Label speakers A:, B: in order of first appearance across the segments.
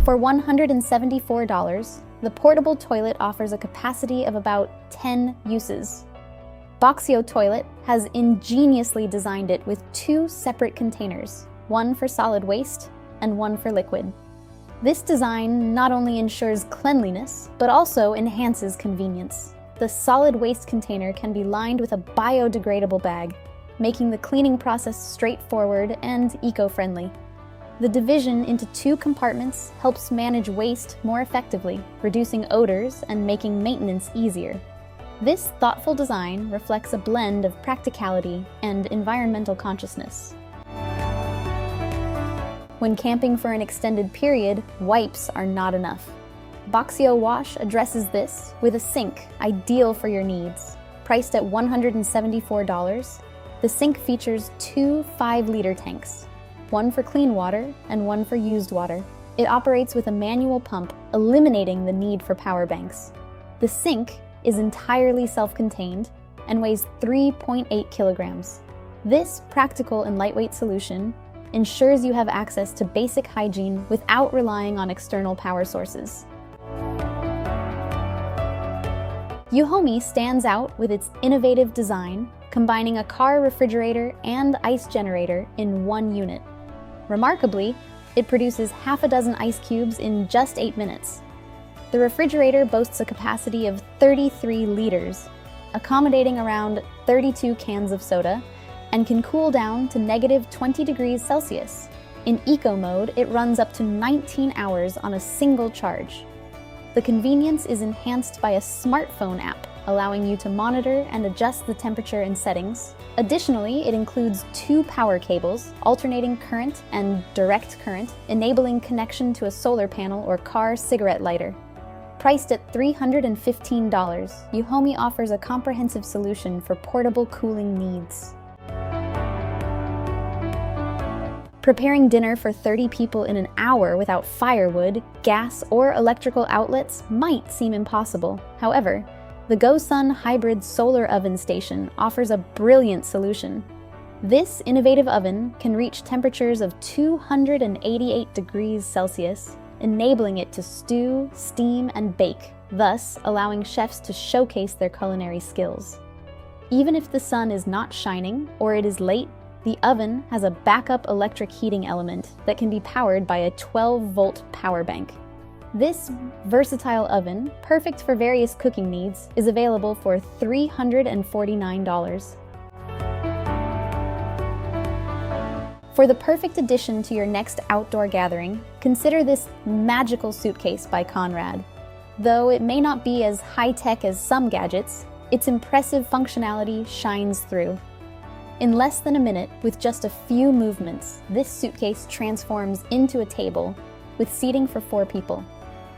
A: For $174, the portable toilet offers a capacity of about 10 uses. Boxio Toilet has ingeniously designed it with 2 separate containers, one for solid waste and one for liquid. This design not only ensures cleanliness, but also enhances convenience. The solid waste container can be lined with a biodegradable bag, making the cleaning process straightforward and eco-friendly. The division into 2 compartments helps manage waste more effectively, reducing odors and making maintenance easier. This thoughtful design reflects a blend of practicality and environmental consciousness. When camping for an extended period, wipes are not enough. Boxio Wash addresses this with a sink ideal for your needs. Priced at $174, the sink features 2 5-liter tanks, one for clean water and one for used water. It operates with a manual pump, eliminating the need for power banks. The sink is entirely self-contained and weighs 3.8 kilograms. This practical and lightweight solution ensures you have access to basic hygiene without relying on external power sources. Euhomy stands out with its innovative design, combining a car refrigerator and ice generator in one unit. Remarkably, it produces half a dozen ice cubes in just 8 minutes. The refrigerator boasts a capacity of 33 liters, accommodating around 32 cans of soda, and can cool down to -20 degrees Celsius. In eco mode, it runs up to 19 hours on a single charge. The convenience is enhanced by a smartphone app, allowing you to monitor and adjust the temperature and settings. Additionally, it includes 2 power cables, alternating current and direct current, enabling connection to a solar panel or car cigarette lighter. Priced at $315, Euhomy offers a comprehensive solution for portable cooling needs. Preparing dinner for 30 people in an hour without firewood, gas, or electrical outlets might seem impossible. However, the GoSun hybrid solar oven station offers a brilliant solution. This innovative oven can reach temperatures of 288 degrees Celsius, enabling it to stew, steam, and bake, thus allowing chefs to showcase their culinary skills. Even if the sun is not shining or it is late, the oven has a backup electric heating element that can be powered by a 12-volt power bank. This versatile oven, perfect for various cooking needs, is available for $349. For the perfect addition to your next outdoor gathering, consider this magical suitcase by Konrad. Though it may not be as high-tech as some gadgets, its impressive functionality shines through. In less than a minute, with just a few movements, this suitcase transforms into a table with seating for 4 people.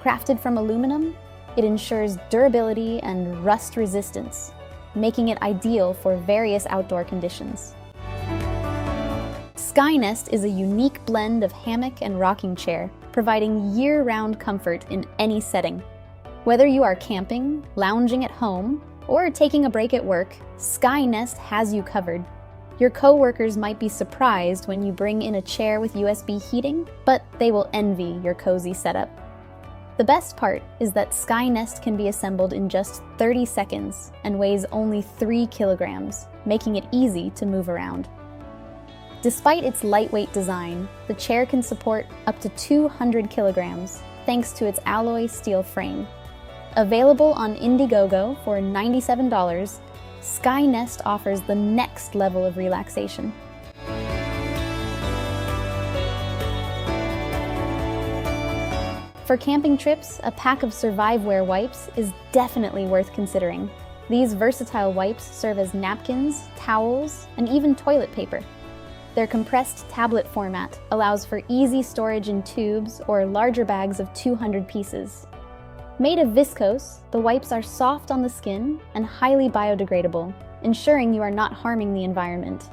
A: Crafted from aluminum, it ensures durability and rust resistance, making it ideal for various outdoor conditions. SkyNest is a unique blend of hammock and rocking chair, providing year-round comfort in any setting. Whether you are camping, lounging at home, or taking a break at work, SkyNest has you covered. Your coworkers might be surprised when you bring in a chair with USB heating, but they will envy your cozy setup. The best part is that SkyNest can be assembled in just 30 seconds and weighs only 3 kilograms, making it easy to move around. Despite its lightweight design, the chair can support up to 200 kilograms thanks to its alloy steel frame. Available on Indiegogo for $97, SkyNest offers the next level of relaxation. For camping trips, a pack of Surviveware wipes is definitely worth considering. These versatile wipes serve as napkins, towels, and even toilet paper. Their compressed tablet format allows for easy storage in tubes or larger bags of 200 pieces. Made of viscose, the wipes are soft on the skin and highly biodegradable, ensuring you are not harming the environment.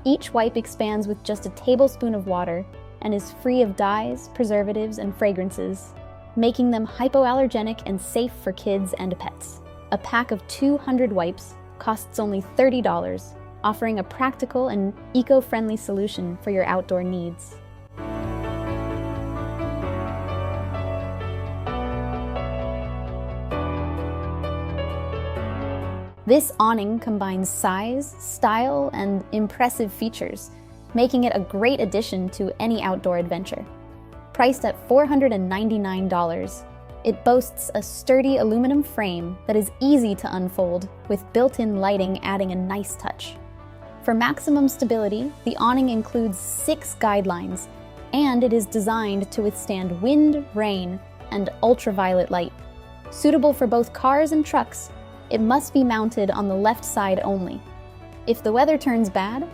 A: Each wipe expands with just a tablespoon of water and is free of dyes, preservatives, and fragrances, making them hypoallergenic and safe for kids and pets. A pack of 200 wipes costs only $30, offering a practical and eco-friendly solution for your outdoor needs. This awning combines size, style, and impressive features, making it a great addition to any outdoor adventure. Priced at $499, it boasts a sturdy aluminum frame that is easy to unfold, with built-in lighting adding a nice touch. For maximum stability, the awning includes 6 guidelines, and it is designed to withstand wind, rain, and ultraviolet light. Suitable for both cars and trucks, it must be mounted on the left side only. If the weather turns bad,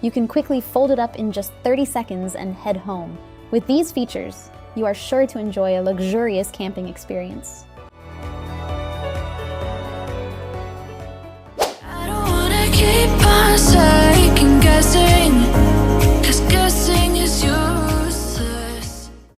A: you can quickly fold it up in just 30 seconds and head home. With these features, you are sure to enjoy a luxurious camping experience.